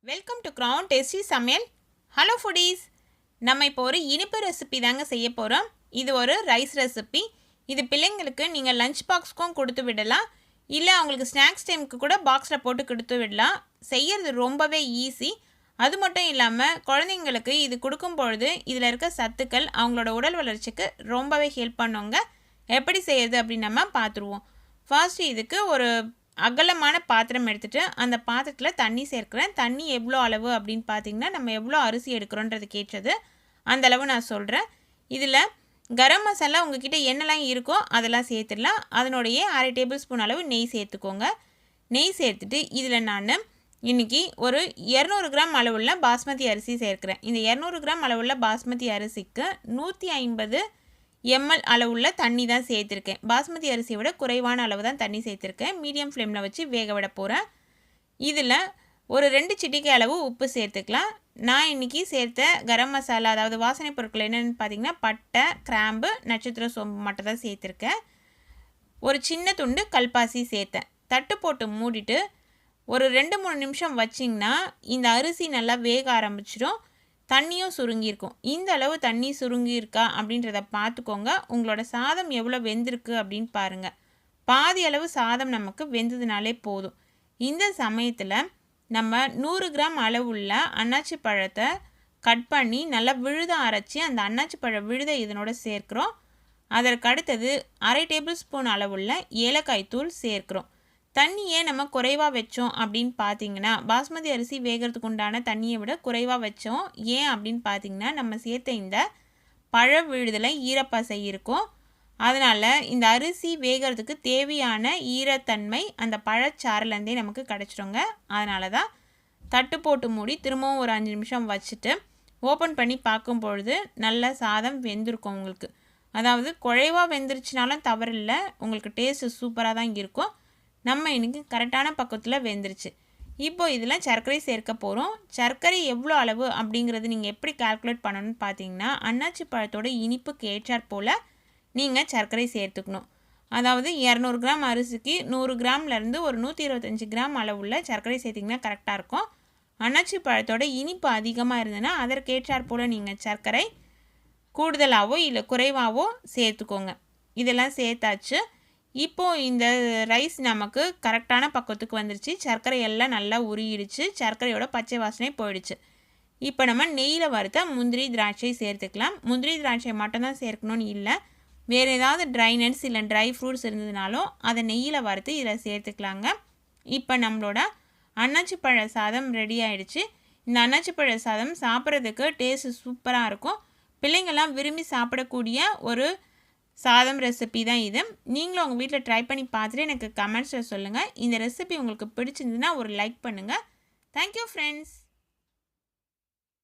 Welcome to crown tasty சமையல். Hello foodies, நம்ம இப்போ ஒரு இனிப்பு ரெசிபி தாங்க செய்ய போகிறோம். இது ஒரு ரைஸ் ரெசிபி. இது பிள்ளைங்களுக்கு நீங்கள் லஞ்ச் பாக்ஸ்க்கும் கொடுத்து விடலாம், இல்லை அவங்களுக்கு ஸ்நாக்ஸ் டைமுக்கு கூட பாக்ஸில் போட்டு கொடுத்து விடலாம். செய்கிறது ரொம்பவே ஈஸி. அது மட்டும் இல்லாமல் குழந்தைங்களுக்கு இது கொடுக்கும் பொழுது இதில் இருக்க சத்துக்கள் அவங்களோட உடல் வளர்ச்சிக்கு ரொம்பவே ஹெல்ப் பண்ணுங்க. எப்படி செய்கிறது அப்படின்னு நம்ம பார்த்துருவோம். ஃபர்ஸ்ட் இதுக்கு ஒரு அகலமான பாத்திரம் எடுத்துகிட்டு அந்த பாத்திரத்தில் தண்ணி சேர்க்குறேன். தண்ணி எவ்வளோ அளவு அப்படின்னு பார்த்தீங்கன்னா நம்ம எவ்வளோ அரிசி எடுக்கிறோன்றதுக்கு ஏற்றது அந்த அளவு நான் சொல்கிறேன். இதில் கரம் மசாலா உங்ககிட்ட என்னெல்லாம் இருக்கோ அதெல்லாம் சேர்த்துடலாம். அதனுடைய 1/2 டேபிள் ஸ்பூன் அளவு நெய் சேர்த்துக்கோங்க. நெய் சேர்த்துட்டு இதில் நான் இன்றைக்கி ஒரு 200 கிராம் அளவுள்ள பாஸ்மதி அரிசி சேர்க்குறேன். இந்த 200 கிராம் அளவுள்ள பாஸ்மதி அரிசிக்கு 150 ml அளவுள்ள தண்ணி தான் சேர்த்துருக்கேன். பாஸ்மதி அரிசியை விட குறைவான அளவு தான் தண்ணி சேர்த்துருக்கேன். மீடியம் ஃப்ளேமில் வச்சு வேக விட போகிறேன். இதில் ஒரு 2 சிட்டிகை அளவு உப்பு சேர்த்துக்கலாம். நான் இன்றைக்கி சேர்த்த கரம் மசாலா, அதாவது வாசனை பொருட்கள் என்னென்னு பார்த்தீங்கன்னா பட்டை, கிராம்பு, நட்சத்திர சோம்பு மட்டும் தான் சேர்த்துருக்கேன். ஒரு சின்ன துண்டு கல்பாசி சேர்த்தேன். தட்டு போட்டு மூடிட்டு ஒரு 2-3 நிமிஷம் வச்சிங்கன்னா இந்த அரிசி நல்லா வேக ஆரம்பிச்சிடும். தண்ணியும் சுருங்கியிருக்கும். இந்த அளவு தண்ணி சுருங்கியிருக்கா அப்படின்றத பார்த்துக்கோங்க. உங்களோட சாதம் எவ்வளோ வெந்திருக்கு அப்படின்னு பாருங்கள். பாதி அளவு சாதம் நமக்கு வெந்ததுனாலே போதும். இந்த சமயத்தில் நம்ம 100 கிராம் அளவுள்ள அன்னாச்சி பழத்தை கட் பண்ணி நல்லா விழுத அரைச்சி அந்த அன்னாச்சி பழ விழுதை இதனோட சேர்க்குறோம். அதற்கு அடுத்தது 1/2 டேபிள் ஸ்பூன் அளவுள்ள ஏலக்காய் தூள் சேர்க்குறோம். தண்ணியே நம்ம குறைவாக வச்சோம் அப்படின்னு பார்த்தீங்கன்னா பாஸ்மதி அரிசி வேகிறதுக்கு உண்டான தண்ணியை விட குறைவாக வச்சோம். ஏன் அப்படின்னு பார்த்தீங்கன்னா நம்ம சேர்த்த இந்த பழ விழுதில் ஈரப்பசை இருக்கும். அதனால் இந்த அரிசி வேகிறதுக்கு தேவையான ஈரத்தன்மை அந்த பழச்சாறுலேருந்தே நமக்கு கிடச்சிடுங்க. அதனால தான் தட்டு போட்டு மூடி திரும்பவும் ஒரு 5 நிமிஷம் வச்சுட்டு ஓப்பன் பண்ணி பார்க்கும் பொழுது நல்ல சாதம் வெந்திருக்கும் உங்களுக்கு. அதாவது குறைவாக வெந்துருச்சுனாலும் தவறில்லை, உங்களுக்கு டேஸ்ட்டு சூப்பராக தான் இருக்கும். நம்ம இன்றைக்கி கரெக்டான பக்கத்தில் வெந்துருச்சு. இப்போ இதில் சர்க்கரை சேர்க்க போகிறோம். சர்க்கரை எவ்வளோ அளவு அப்படிங்கிறது நீங்கள் எப்படி கால்குலேட் பண்ணணும்னு பார்த்தீங்கன்னா அன்னாச்சி பழத்தோட இனிப்புக்கு ஏற்றாற் போல் நீங்கள் சர்க்கரை சேர்த்துக்கணும். அதாவது 200 கிராம் அரிசிக்கு 100 கிராம்லேருந்து ஒரு 125 கிராம் அளவுள்ள சர்க்கரை சேர்த்திங்கன்னா கரெக்டாக இருக்கும். அன்னாச்சி பழத்தோட இனிப்பு அதிகமாக இருந்ததுன்னா அதற்கேற்றாற் போல் நீங்கள் சர்க்கரை கூடுதலாகவோ இல்லை குறைவாகவோ சேர்த்துக்கோங்க. இதெல்லாம் சேர்த்தாச்சு. இப்போது இந்த ரைஸ் நமக்கு கரெக்டான பக்கத்துக்கு வந்துருச்சு. சர்க்கரை எல்லாம் நல்லா உருகிடுச்சு. சர்க்கரையோட பச்சை வாசனை போயிடுச்சு. இப்போ நம்ம நெய்யில் வறுத்த முந்திரி திராட்சை சேர்த்துக்கலாம். முந்திரி திராட்சை மட்டும்தான் சேர்க்கணும்னு இல்லை, வேறு ஏதாவது ட்ரை நட்ஸ் இல்லை ட்ரை ஃப்ரூட்ஸ் இருந்ததுனாலும் அதை நெய்யில் வறுத்து இதில் சேர்த்துக்கலாங்க. இப்போ நம்மளோட அன்னாச்சி பழ சாதம் ரெடி ஆகிடுச்சு. இந்த அன்னாச்சி பழ சாதம் சாப்பிட்றதுக்கு டேஸ்ட்டு சூப்பராக இருக்கும். பிள்ளைங்கள்லாம் விரும்பி சாப்பிடக்கூடிய ஒரு சாதம் ரெசிபி தான் இது. நீங்களும் உங்கள் வீட்டில் ட்ரை பண்ணி பார்த்துட்டு எனக்கு கமெண்ட்ஸில் சொல்லுங்கள். இந்த ரெசிபி உங்களுக்கு பிடிச்சிருந்ததுன்னா ஒரு லைக் பண்ணுங்கள். Thank you friends.